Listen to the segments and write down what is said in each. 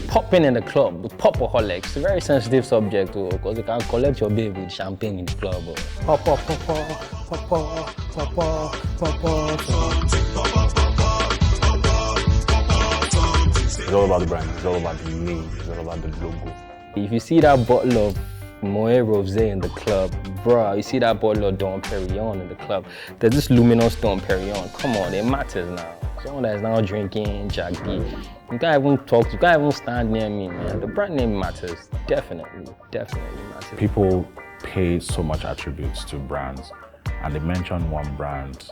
Popping in the club with Papaholics, a very sensitive subject because you can collect your babe with champagne in the club. Papa, papa, papa, papa, papa. It's all about the brand, it's all about the name, it's all about the logo. If you see that bottle of Moet Rosé in the club, bruh, you see that bottle of Dom Perignon in the club, there's this luminous Dom Perignon. Come on, it matters now. Someone that is now drinking Jack D, you can't even talk, you can't even stand near me, man. The brand name matters, definitely matters. People pay so much attributes to brands, and they mention one brand.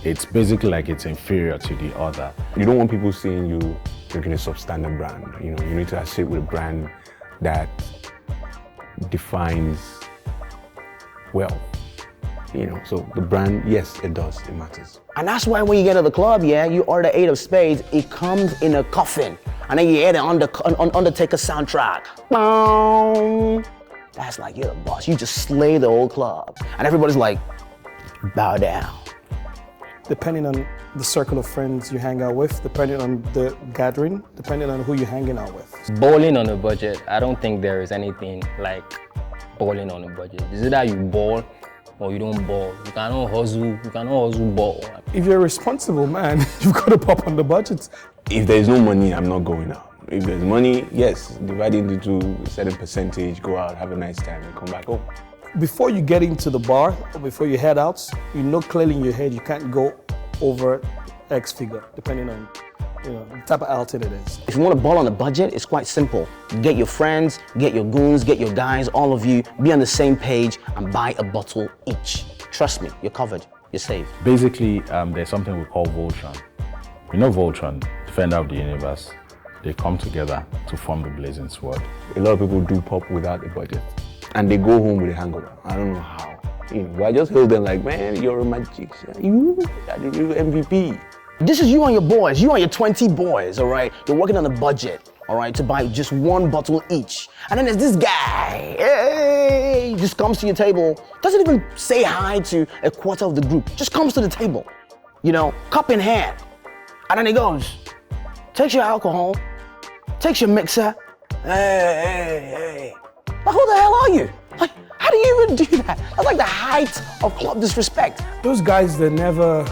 It's basically like it's inferior to the other. You don't want people seeing you drinking a substandard brand. You know, you need to associate with a brand that defines wealth. You know, so the brand, yes, it does, it matters. And that's why when you get to the club, yeah, you order 8 of spades, it comes in a coffin. And then you hear the Undertaker soundtrack. Boom. That's like, you're the boss. You just slay the whole club. And everybody's like, bow down. Depending on the circle of friends you hang out with, depending on the gathering, depending on who you're hanging out with. Balling on a budget, I don't think there is anything like balling on a budget. Is it that you ball or you don't ball? You cannot hustle ball. If you're a responsible man, you've got to pop on the budget. If there's no money, I'm not going out. If there's money, yes, divide it into a certain percentage, go out, have a nice time, and come back home. Before you get into the bar, or before you head out, you know clearly in your head you can't go over X figure, depending on the type of outfit it is. If you want to ball on a budget, it's quite simple. Get your friends, get your goons, get your guys, all of you, be on the same page and buy a bottle each. Trust me, you're covered, you're safe. Basically, there's something we call Voltron. You know Voltron, Defender of the Universe. They come together to form the Blazing Sword. A lot of people do pop without a budget, and they go home with a hangover. I don't know how. But I just heard them like, man, you're a magician. You're MVP. This is you and your boys, you and your 20 boys, all right? You're working on a budget, all right, to buy just 1 bottle each. And then there's this guy, hey, just comes to your table, doesn't even say hi to a quarter of the group, just comes to the table, cup in hand. And then he goes, takes your alcohol, takes your mixer, hey. But who the hell are you? Like, how do you even do that? That's like the height of club disrespect. Those guys that never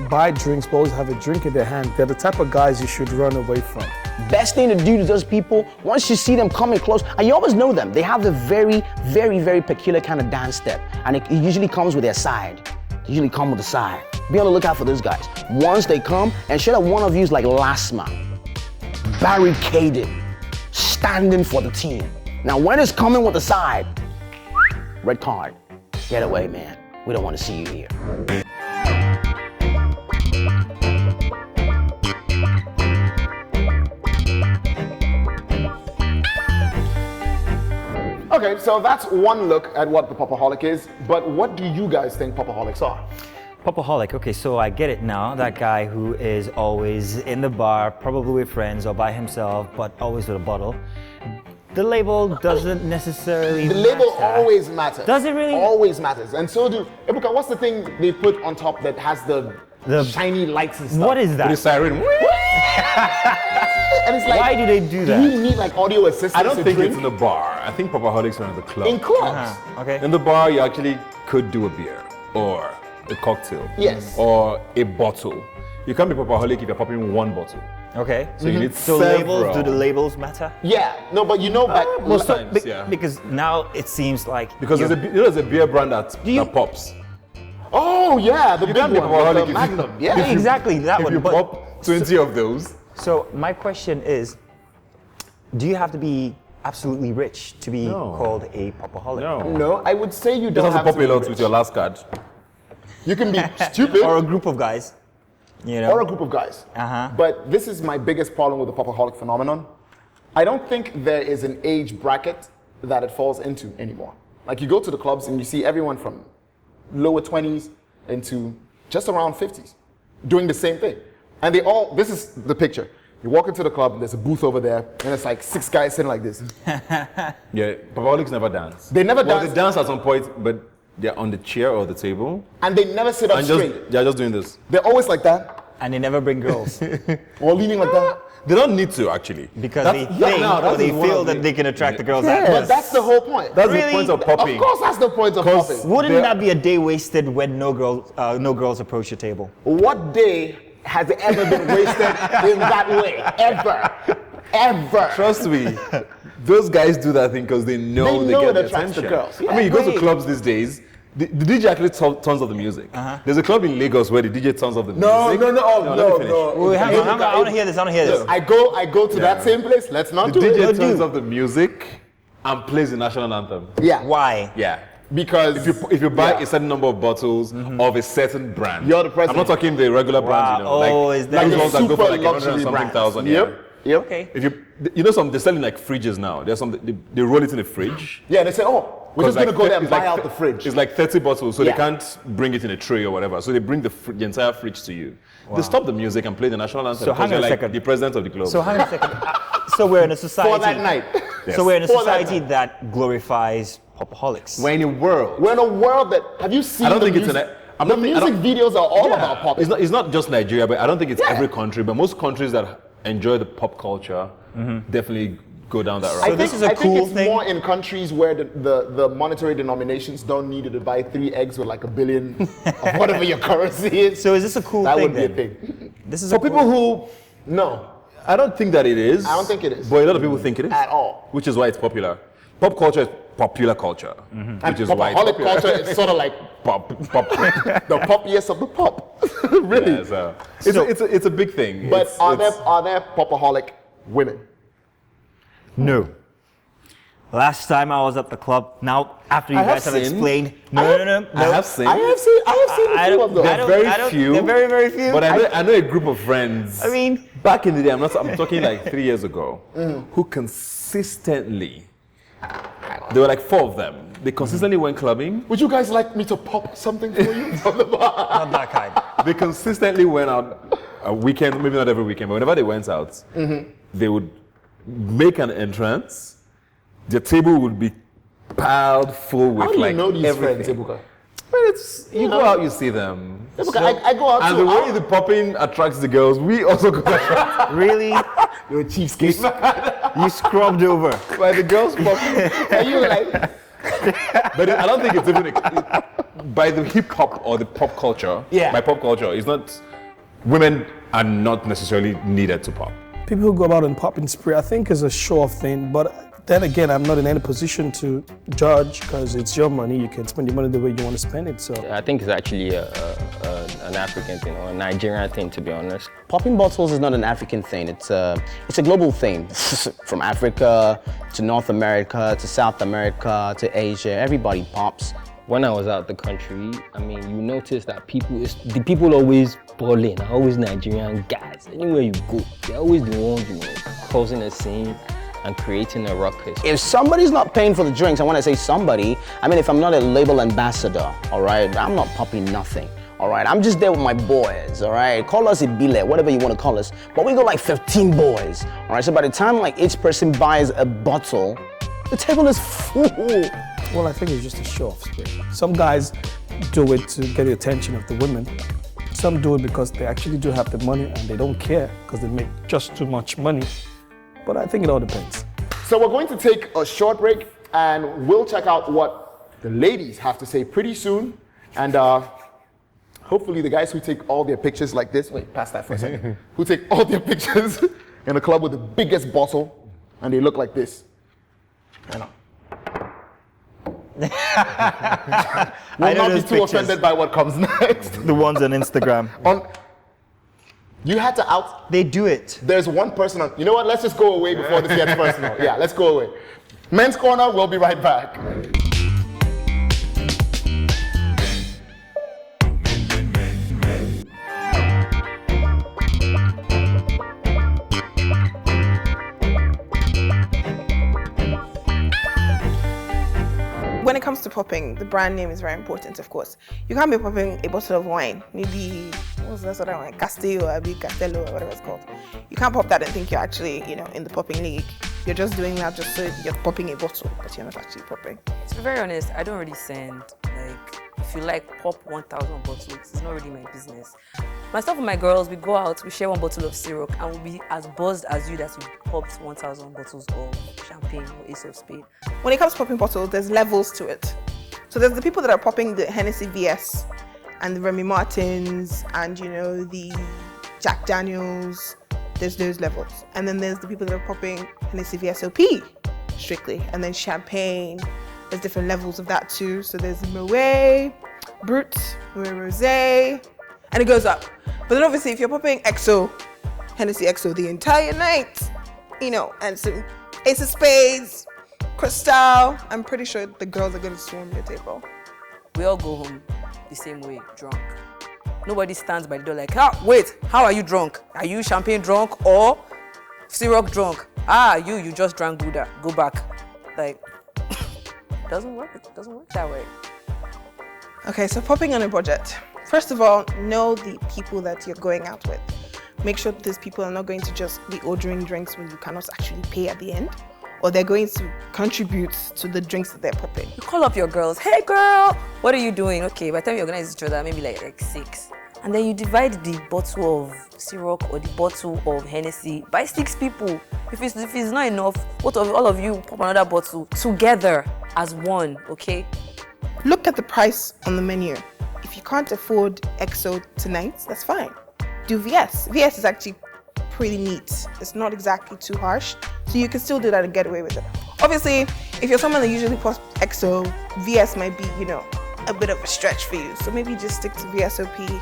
buy drinks but always have a drink in their hand, they're the type of guys you should run away from. Best thing to do to those people, once you see them coming close, and you always know them, they have a very, very, very peculiar kind of dance step, and it usually comes with their side. They usually come with the side. Be on the lookout for those guys. Once they come, ensure that one of you is like last man, barricaded, standing for the team. Now when it's coming with the side, red card, get away, man. We don't want to see you here. Okay, so that's one look at what the Papaholic is, but what do you guys think Papaholics are? Papaholic, okay, so I get it now. That guy who is always in the bar, probably with friends or by himself, but always with a bottle. The label doesn't necessarily The label always matters. Does it really? Always matters. And so do, Ebuka, what's the thing they put on top that has the shiny lights and stuff? What is that? The siren. And it's like, why do they do that? Do you need like audio assistance? I don't to think drink? it's in the bar. I think Papaholics are in the club. In clubs. Okay. In the bar, you actually could do a beer or a cocktail. Yes. Or a bottle. You can't be Papaholic if you're popping 1 bottle. Okay. So you need So several. do the labels matter? Yeah, no, but back Most times, yeah. Because now it seems like Because there's a beer brand that pops. Oh yeah, the You big can't be one, Papaholic the if Magnum. you- Yeah, exactly that If one. you But- pop 20 of those. So my question is, do you have to be absolutely rich to be called a Papaholic? No, I would say you Just don't have have to to pop a be lot rich. with your last card. You can be stupid Or a group of guys, or a group of guys. But this is my biggest problem with the Papaholic phenomenon. I don't think there is an age bracket that it falls into anymore. Like you go to the clubs and you see everyone from lower 20s into just around 50s doing the same thing. And this is the picture. You walk into the club, there's a booth over there, and it's like 6 guys sitting like this. Yeah, Papaholics never dance. They never Well, dance. they dance at some point, but they're on the chair or the table. And they never sit up And straight. they're just doing this. They're always like that, And they never bring girls or leaning like that. They don't need to, actually. because That's- they yeah, think no, or that's they one feel of the- that they can attract the girls. Yeah, but that's the whole point. That's Really? the point of popping. Of course, that's the point of popping. Wouldn't They're- that be a day wasted when no girls approach your table? What day has it ever been wasted in that way? Ever. Trust me, those guys do that thing because they know They know get it the attracts the attention. girls. I mean, you go to Wait. clubs these days. The DJ actually turns off the music. There's a club in Lagos where the DJ turns off the music. No, let me finish. Wait, hang on, I want to hear this. I go to that same place. Let's not The do DJ it. turns off the music and plays the national anthem. Yeah. Why? Yeah. Because If you buy yeah. a certain number of bottles of a certain brand, You're the president. I'm not talking the regular brands, you know, Oh, like is that- those Like ones that go super for like 100 luxury and something brands. thousand. Yep. Yeah. Yep. Okay. If you know they're selling like fridges now. There's some they roll it in a fridge. Yeah, they say, oh, we're just Like, gonna go there and it's buy like out the fridge. It's like 30 bottles, so Yeah. they can't bring it in a tray or whatever. So they bring the entire fridge to you. They stop the music and play the national anthem. So hang because on a you're like second. the president of the club. So hang on a second. So we're in a society. For that night. So we're in a For that society night. that glorifies popaholics. we're in a world. We're in a world that, have you seen I don't the think it's music? I'm The not think- I music don't- videos are all about pop. It's not just Nigeria, but I don't think it's Yeah. every country. But most countries that enjoy the pop culture definitely go down that route. So this is a I cool think it's thing. more in countries where the monetary denominations don't need you to buy 3 eggs with like $1 billion of whatever your currency is. So is this a cool that thing would be a then? thing. This is For a people cool- who, No, I don't think that it is. I don't think it is. But a lot of people think it is. At all. Which is why it's popular. Pop culture is popular culture. and Which is why it's popaholic popular. culture is sort of like Pop. the poppiest of the pop. Really. Yeah, so it's a big thing. But It's- are it's- there popaholic women? No. Last time I was at the club, now after you I have guys have seen- explained, no. I have seen. I have seen I a few don't- of those. I don't- very few. They're very, very few. But I know a group of friends. I mean, back in the day, I'm talking like 3 years ago, who consistently, there were like 4 of them. They consistently went clubbing. Would you guys like me to pop something for you from the bar? not that kind. They consistently went out a weekend, maybe not every weekend, but whenever they went out, they would make an entrance. The table would be piled full with How do you like know these everything. friends, Ebuka? Well, it's you go out, you see them. Ebuka, I go out And too. the way the popping attracts the girls, we also go attract Really? You're a cheapskate. You scrubbed over. by the girls popping. Are you like, But I don't think it's even by the hip hop or the pop culture. Yeah. By pop culture, it's not. Women are not necessarily needed to pop. People who go about and popping spree, I think is a show-off thing, but then again, I'm not in any position to judge because it's your money. You can spend your money the way you want to spend it. So I think it's actually an African thing or a Nigerian thing, to be honest. Popping bottles is not an African thing. It's a global thing. From Africa to North America to South America to Asia, everybody pops. When I was out the country, I mean, you notice that the people always balling, always Nigerian guys. Anywhere you go, they're always the ones, causing a scene and creating a ruckus. If somebody's not paying for the drinks, and when I say somebody, I mean if I'm not a label ambassador, all right, I'm not popping nothing. All right, I'm just there with my boys, all right? Call us Ibile, whatever you want to call us. But we got like 15 boys, all right? So by the time like each person buys a bottle, the table is full. well, I think it's just a show-off spree. Some guys do it to get the attention of the women. Some do it because they actually do have the money and they don't care because they make just too much money. But I think it all depends. so we're going to take a short break and we'll check out what the ladies have to say pretty soon. And hopefully the guys who take all their pictures like this, wait, pass that for a second, who take all their pictures in a club with the biggest bottle and they look like this. I know. Will not be too offended by what comes next. The ones on Instagram. You had to out. They do it. There's one person on. You know what? Let's just go away before this gets personal. Yeah, let's go away. Men's Corner, we'll be right back. when it comes to popping, the brand name is very important, of course. You can't be popping a bottle of wine, maybe, what's that sort of wine? Castillo or Castello or whatever it's called. You can't pop that and think you're actually, in the popping league. You're just doing that just so you're popping a bottle, but you're not actually popping. To be very honest, I don't really send, if you pop 1,000 bottles, it's not really my business. Myself and my girls, we go out, we share one bottle of syrup, and we'll be as buzzed as you that you popped 1,000 bottles of champagne or Ace of Spades. When it comes to popping bottles, there's levels to it. So there's the people that are popping the Hennessy VS and the Remy Martins and, the Jack Daniels. There's those levels. And then there's the people that are popping Hennessy VSOP strictly. And then champagne. There's different levels of that too. So there's Moet, Brut, Moet Rosé, and it goes up. But then obviously if you're popping XO, Hennessy XO the entire night, and some Ace of Spades, Cristal, I'm pretty sure the girls are gonna swarm your table. We all go home the same way, drunk. Nobody stands by the door like, wait, how are you drunk? Are you champagne drunk or syrup drunk? You just drank Buddha, go back. Doesn't work that way. Okay, so popping on a budget. First of all, know the people that you're going out with. Make sure that these people are not going to just be ordering drinks when you cannot actually pay at the end, or they're going to contribute to the drinks that they're popping. You call up your girls, hey girl, what are you doing? Okay, by the time you organize each other, maybe like 6. And then you divide the bottle of syrup or the bottle of Hennessy by 6 people. If it's not enough, all of you pop another bottle together as one, okay? Look at the price on the menu. If you can't afford XO tonight, that's fine. Do VS. VS is actually pretty neat. It's not exactly too harsh, so you can still do that and get away with it. Obviously, if you're someone that usually pops XO, VS might be, a bit of a stretch for you. So maybe just stick to VSOP.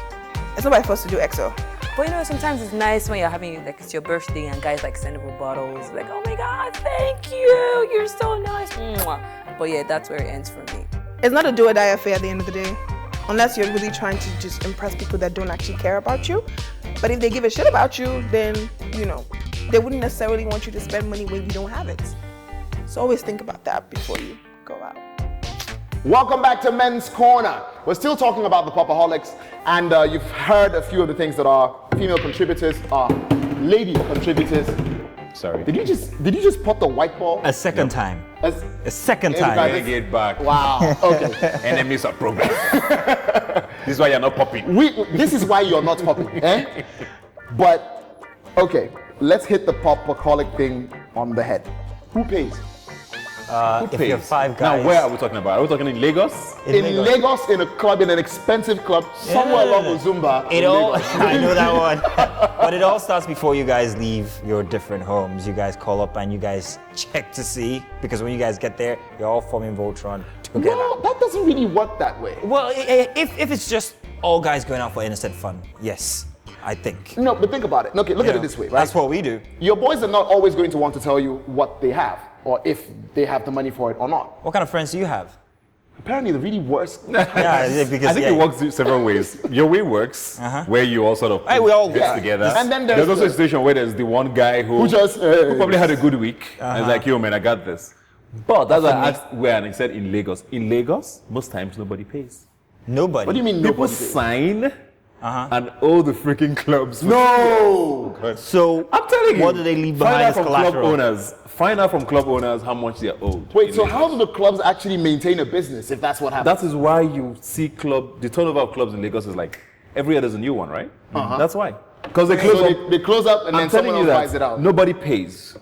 It's not by force to do XO. But sometimes it's nice when you're having, it's your birthday and guys send over bottles, oh my God, thank you, you're so nice. But yeah, that's where it ends for me. It's not a do or die affair at the end of the day, unless you're really trying to just impress people that don't actually care about you. But if they give a shit about you, then, they wouldn't necessarily want you to spend money when you don't have it. So always think about that before you go out. Welcome back to Men's Corner. We're still talking about the Papaholics, and you've heard a few of the things that our female contributors, our lady contributors. Sorry. Did you just pop the white ball? A second time. A second Hey, time. guys, Get back. Wow. Okay. Enemies of progress. This is why you're not popping. This is why you're not popping, eh? But okay, let's hit the Papaholic thing on the head. Who pays? If you're 5 guys. Now, where are we talking about? Are we talking in Lagos? In Lagos, in a club, in an expensive club, somewhere along Uzumba. I know that one. But it all starts before you guys leave your different homes. You guys call up and you guys check to see, because when you guys get there, you're all forming Voltron together. No, that doesn't really work that way. Well, if it's just all guys going out for innocent fun, yes, I think. No, but think about it. Okay, look at it this way, right? That's what we do. Your boys are not always going to want to tell you what they have, or if they have the money for it or not. What kind of friends do you have? Apparently the really worst. Yeah, because I think it works several ways. Your way works, where you all sort of we all get together. And then there's also a situation where there's the one guy who probably had a good week and is like, yo man, I got this. But that's why I asked where, and he said in Lagos. In Lagos, most times nobody pays. Nobody. What do you mean People nobody pays? sign and all the freaking clubs. No! So I'm telling you. what do they leave behind as collateral? Find out from club owners how much they're owed. Wait, so how do the clubs actually maintain a business if that's what happens? That is why you see the turnover of clubs in Lagos is like every year there's a new one, right? That's why. Because they close up. They close up and then someone else buys it out. Nobody pays.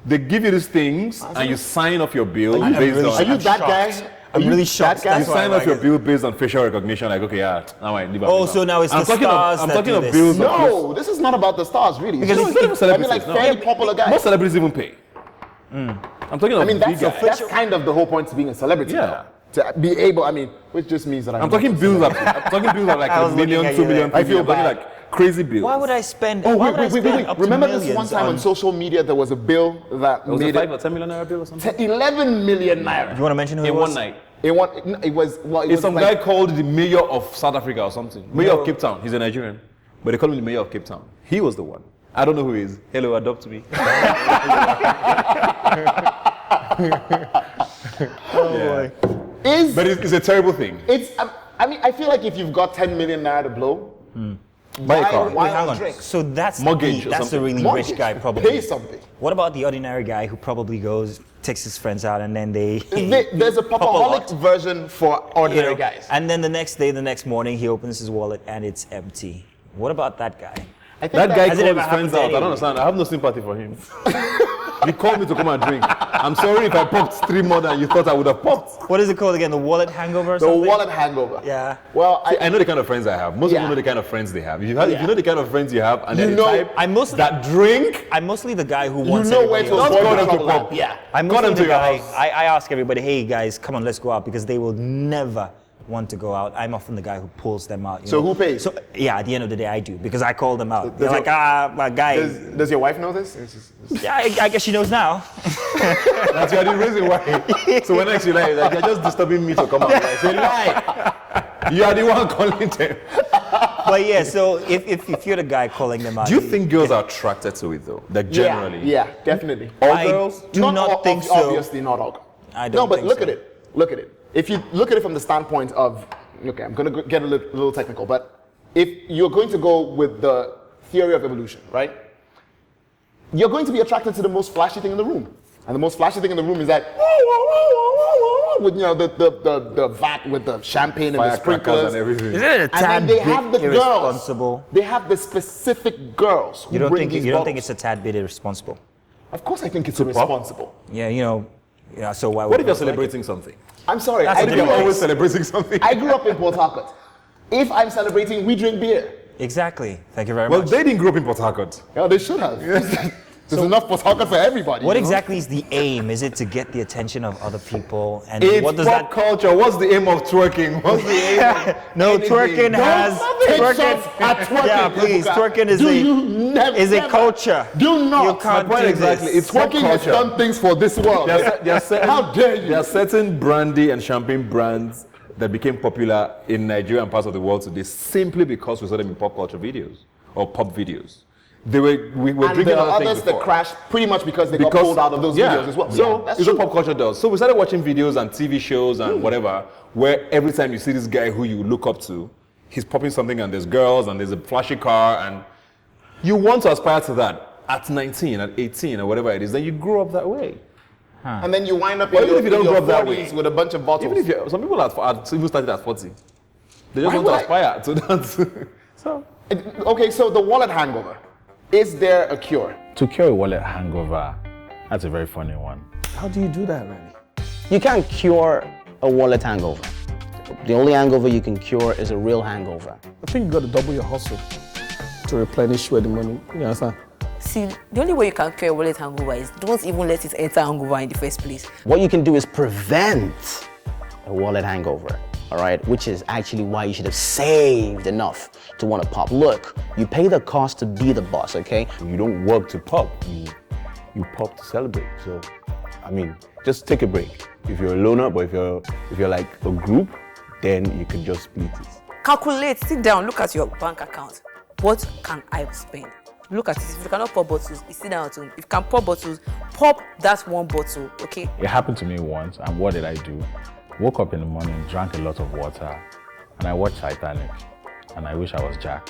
They give you these things and you sign off your bill based on. Are you that guy? I'm really shocked. You sign off your bill based on facial recognition, like, okay, now I leave. Oh, so now it's the stars I'm that talking do of this. bills. No, this is not about the stars, really. Because It's it's not even celebrities. I mean, like fairly popular guys. Most celebrities even pay. I'm talking of I mean, big guys. that's kind of the whole point to being a celebrity. Yeah. Though. To be able, which just means that I'm talking bills up. I'm talking bills of like I a was looking million, at 2 you million, there. 3 million. I'm talking like crazy bills. Why would I spend? Oh, why would I wait. spend up to Remember this millions one time on social media, there was a bill that was made a 5 or 10 million naira bill or something? 11 million naira. You want to mention who In it was? one night. It was It's some like, guy called the mayor of South Africa or something. Mayor of Cape Town. He's a Nigerian. But they call him the mayor of Cape Town. He was the one. I don't know who he is. Hello, adopt me. Oh boy. is. But it's a terrible thing. It's. I mean, I feel like if you've got 10 million naira to blow, Buy a car. why Hang not on. drink? So that's Mortgage or that's the something. really Mortgage. rich guy probably. Pay something. What about the ordinary guy who probably goes, takes his friends out, and then they There's a Papaholic lot. version for ordinary you know, guys. and then the next day, the next morning, he opens his wallet and it's empty. What about that guy? I think That guy Has it called ever his friends happened to out. I don't anyone? understand. I have no sympathy for him. He called me to come and drink. I'm sorry if I popped 3 more than you thought I would have popped. What is it called again? The wallet hangover or the something? wallet hangover. Yeah. Well, I know the kind of friends I have. Most Yeah. people know the kind of friends they have. If you know the kind of friends you have, and they're the know- type I'm mostly that drink, I'm mostly the guy who you wants know where everybody to else. Don't avoid go the them to trouble. pub. Yeah. I'm Go mostly them to the your guy. house. I ask everybody, hey guys, come on, let's go out because they will never want to go out. I'm often the guy who pulls them out. you So know? who pays? So yeah, at the end of the day, I do because I call them out. They're does like, my guy. Does your wife know this? Yeah, I guess she knows now. that's the reason why. So when next you like, you're just disturbing me to come out. I say, lie. You are the one calling them. But yeah, so if you're the guy calling them out, Do you think girls are attracted to it though? Like generally? Yeah, definitely. All I girls? do not think so. Obviously not all. I No, don't but think look so. at it. Look at it. If you look at it from the standpoint of, okay, I'm going to get a little technical, but if you're going to go with the theory of evolution, right? You're going to be attracted to the most flashy thing in the room. And the most flashy thing in the room is that, with, you know, the vat with the champagne and the Firecrackers sprinklers. and everything. Isn't it a And tad then they bit have the girls. irresponsible? They have the specific girls who You don't bring think these you don't bottles. think it's a tad bit irresponsible? Of course I think it's irresponsible. Yeah, you know. Yeah, so why? What would if you're girls like it? celebrating something? I'm sorry. That's I a grew different up- Always celebrating something. I grew up in Port Harcourt. If I'm celebrating, we drink beer. Exactly. Thank you very Well, much. they didn't grow up in Port Harcourt. Yeah, they should have. There's enough Port Harcourt for everybody. What you know? exactly is the aim? Is it to get the attention of other people? And It's what does pop that? culture. What's the aim of twerking? What's the aim of No, anything? twerking has Take twerking. shots at twerking. Yeah, please. Twerking is Do a you never, is a never- culture. Do not. You can't point do exactly. this. It's pop Twerking has culture. done things for this world. There are certain, How dare you? There are certain brandy and champagne brands that became popular in Nigeria and parts of the world today simply because we saw them in pop culture videos or pop videos. We were And drinking there are other things others that before. crashed pretty much because they got pulled out of those videos as well. So Yeah, that's it's true. what pop culture does. So we started watching videos and TV shows and whatever, where every time you see this guy who you look up to, he's popping something and there's girls and there's a flashy car and you want to aspire to that at 19, at 18 or whatever it is, then you grow up that way. And then you wind up Well, in even if you don't your grow up that 40s way. with a bunch of bottles. Even if you, some people even started at 40. They just Why want to would aspire to that. So Okay, so the wallet hangover. Is there a cure? To cure a wallet hangover, that's a very funny one. How do you do that, really? You can't cure a wallet hangover. The only hangover you can cure is a real hangover. I think you got to double your hustle to replenish where the money. You understand? See, the only way you can cure a wallet hangover is don't even let it enter hangover in the first place. What you can do is prevent a wallet hangover, all right? Which is actually why you should have saved enough to want to pop. Look, you pay the cost to be the boss, okay? You don't work to pop, you pop to celebrate. So, I mean, just take a break. If you're a loner, but if you're like a group, then you can just split it. Calculate, sit down, look at your bank account. What can I spend? Look at it. If you cannot pop bottles, you sit down at home. If you can pop bottles, pop that one bottle, okay? It happened to me once, and what did I do? Woke up in the morning, drank a lot of water, and I watched Titanic, and I wish I was Jack.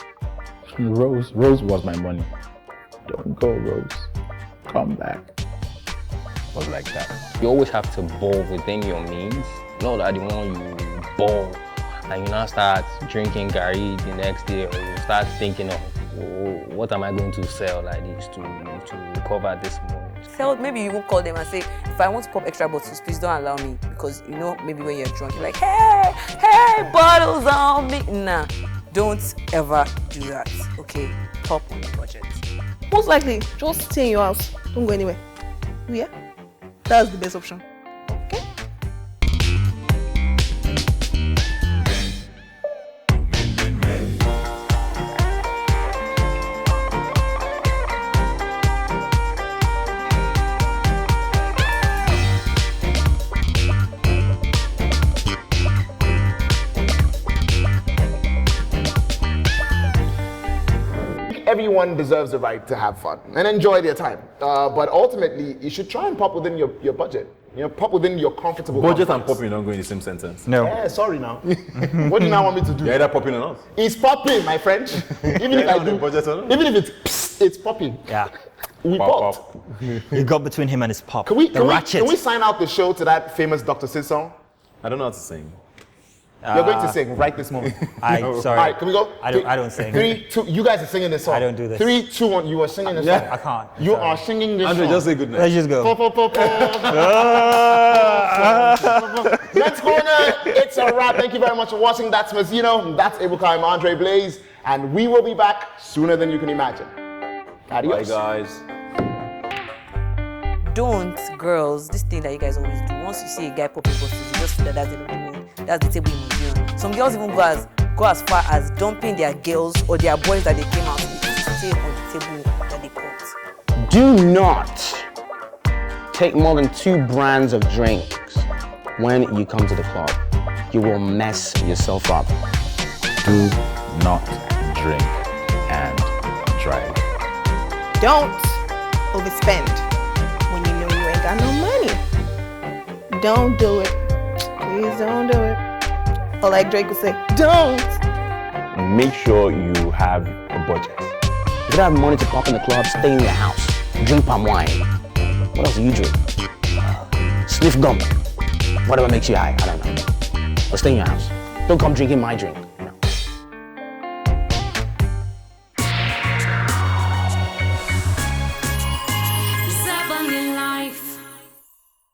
Rose was my money. Don't go, Rose. Come back. It was like that. You always have to ball within your means. Not that the one you ball and you now start drinking Gary the next day, or you start thinking of, oh, what am I going to sell like this to recover this money? So maybe you won't call them and say, if I want to pop extra bottles, please don't allow me. Because you know, maybe when you're drunk, you're like, hey, bottles on me. Nah, don't ever do that, okay? Pop on the budget. Most likely, just stay in your house. Don't go anywhere. Yeah? That's the best option. Okay? everyone deserves the right to have fun and enjoy their time. But ultimately, you should try and pop within your budget. Pop within your comfortable Budget and confines. popping don't go in the same sentence. No. Yeah, sorry now. What do you now want me to do? You're either popping or not. It's popping, my friend. Even if I do, budget or not. even if it's popping. Yeah. We Pop, popped. You got between him and his pop. Can we ratchet. sign out the show to that famous Dr. Sid song? I don't know how to sing. You're going to sing right this moment. Sorry. All right, can we go? I don't sing. 3, 2. You guys are singing this song. I don't do this. 3, 2, 1. You are singing this song. I can't. You Sorry. are singing this Andre, song. just say good night. Let's just go. Men's Corner, it's a wrap. Thank you very much for watching. That's Mazzino. That's Ebuka. I'm Andre Blaze. And we will be back sooner than you can imagine. Adios. Bye, guys. Don't, girls, this thing that you guys always do. Once you see a guy popping bottles, you just feel that that's the table you must be on. Some girls even go as far as dumping their girls or their boys that they came out with to stay on the table that they caught. Do not take more than 2 brands of drinks when you come to the club. You will mess yourself up. Do not drink and drive. Don't overspend when you know you ain't got no money. Don't do it. Please don't do it. Or like Drake would say, don't. Make sure you have a budget. If you don't have money to pop in the club, stay in your house. Drink palm wine. What else do you drink? Sniff gum. Whatever makes you high, I don't know. But stay in your house. Don't come drinking my drink.